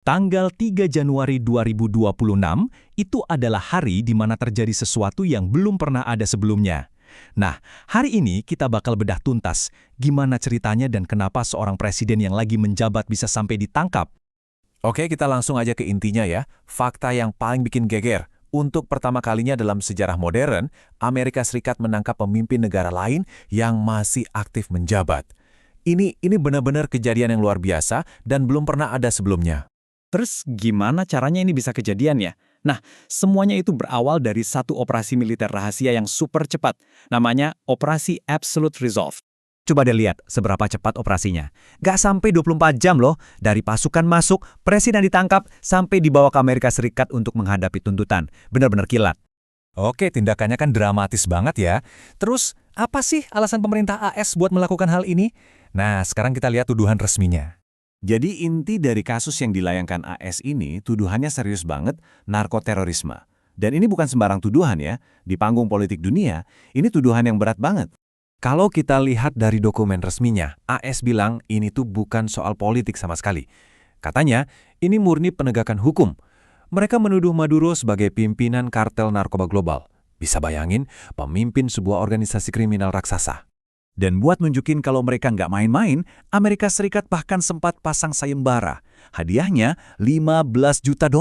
Tanggal 3 Januari 2026 itu adalah hari di mana terjadi sesuatu yang belum pernah ada sebelumnya. Nah, hari ini kita bakal bedah tuntas gimana ceritanya dan kenapa seorang presiden yang lagi menjabat bisa sampai ditangkap. Oke, kita langsung aja ke intinya ya. Fakta yang paling bikin geger. Untuk pertama kalinya dalam sejarah modern, Amerika Serikat menangkap pemimpin negara lain yang masih aktif menjabat. Ini benar-benar kejadian yang luar biasa dan belum pernah ada sebelumnya. Terus gimana caranya ini bisa kejadian ya? Nah, semuanya itu berawal dari satu operasi militer rahasia yang super cepat. Namanya Operasi Absolute Resolve. Coba deh lihat seberapa cepat operasinya. Gak sampai 24 jam loh, dari pasukan masuk, presiden ditangkap, sampai dibawa ke Amerika Serikat untuk menghadapi tuntutan. Benar-benar kilat. Oke, tindakannya kan dramatis banget ya. Terus, apa sih alasan pemerintah AS buat melakukan hal ini? Nah, sekarang kita lihat tuduhan resminya. Jadi inti dari kasus yang dilayangkan AS ini, tuduhannya serius banget, narkoterorisme. Dan ini bukan sembarang tuduhan ya, di panggung politik dunia, ini tuduhan yang berat banget. Kalau kita lihat dari dokumen resminya, AS bilang ini tuh bukan soal politik sama sekali. Katanya, ini murni penegakan hukum. Mereka menuduh Maduro sebagai pimpinan kartel narkoba global. Bisa bayangin, pemimpin sebuah organisasi kriminal raksasa. Dan buat nunjukin kalau mereka nggak main-main, Amerika Serikat bahkan sempat pasang sayembara. Hadiahnya $15 juta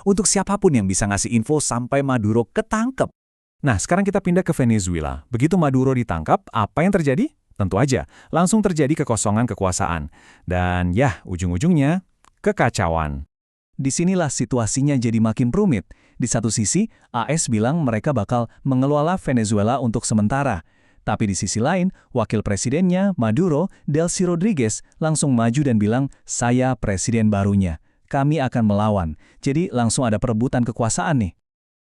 untuk siapapun yang bisa ngasih info sampai Maduro ketangkep. Nah, sekarang kita pindah ke Venezuela. Begitu Maduro ditangkap, apa yang terjadi? Tentu aja, langsung terjadi kekosongan kekuasaan. Dan ya, ujung-ujungnya, kekacauan. Disinilah situasinya jadi makin rumit. Di satu sisi, AS bilang mereka bakal mengelola Venezuela untuk sementara. Tapi di sisi lain, wakil presidennya, Maduro, Delcy Rodriguez, langsung maju dan bilang, saya presiden barunya. Kami akan melawan. Jadi langsung ada perebutan kekuasaan nih.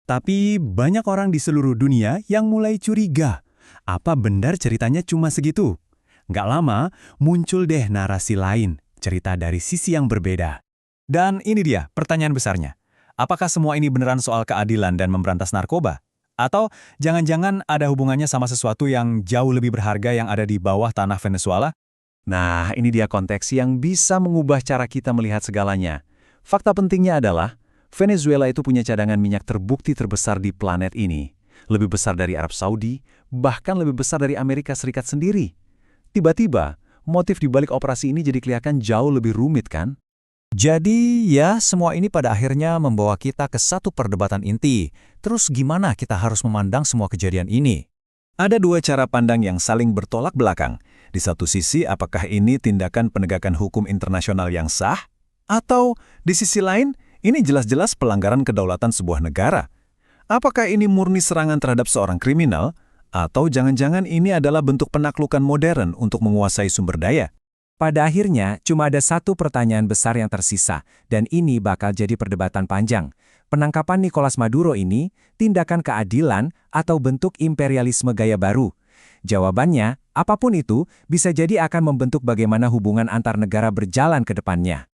Tapi banyak orang di seluruh dunia yang mulai curiga. Apa benar ceritanya cuma segitu? Nggak lama, muncul deh narasi lain, cerita dari sisi yang berbeda. Dan ini dia pertanyaan besarnya. Apakah semua ini beneran soal keadilan dan memberantas narkoba? Atau jangan-jangan ada hubungannya sama sesuatu yang jauh lebih berharga yang ada di bawah tanah Venezuela? Nah, ini dia konteks yang bisa mengubah cara kita melihat segalanya. Fakta pentingnya adalah, Venezuela itu punya cadangan minyak terbukti terbesar di planet ini. Lebih besar dari Arab Saudi, bahkan lebih besar dari Amerika Serikat sendiri. Tiba-tiba, motif di balik operasi ini jadi kelihatan jauh lebih rumit kan? Jadi ya semua ini pada akhirnya membawa kita ke satu perdebatan inti. Terus gimana kita harus memandang semua kejadian ini? Ada dua cara pandang yang saling bertolak belakang. Di satu sisi, apakah ini tindakan penegakan hukum internasional yang sah? Atau di sisi lain, ini jelas-jelas pelanggaran kedaulatan sebuah negara. Apakah ini murni serangan terhadap seorang kriminal? Atau jangan-jangan ini adalah bentuk penaklukan modern untuk menguasai sumber daya? Pada akhirnya, cuma ada satu pertanyaan besar yang tersisa, dan ini bakal jadi perdebatan panjang. Penangkapan Nicolas Maduro ini, tindakan keadilan atau bentuk imperialisme gaya baru? Jawabannya, apapun itu, bisa jadi akan membentuk bagaimana hubungan antar negara berjalan ke depannya.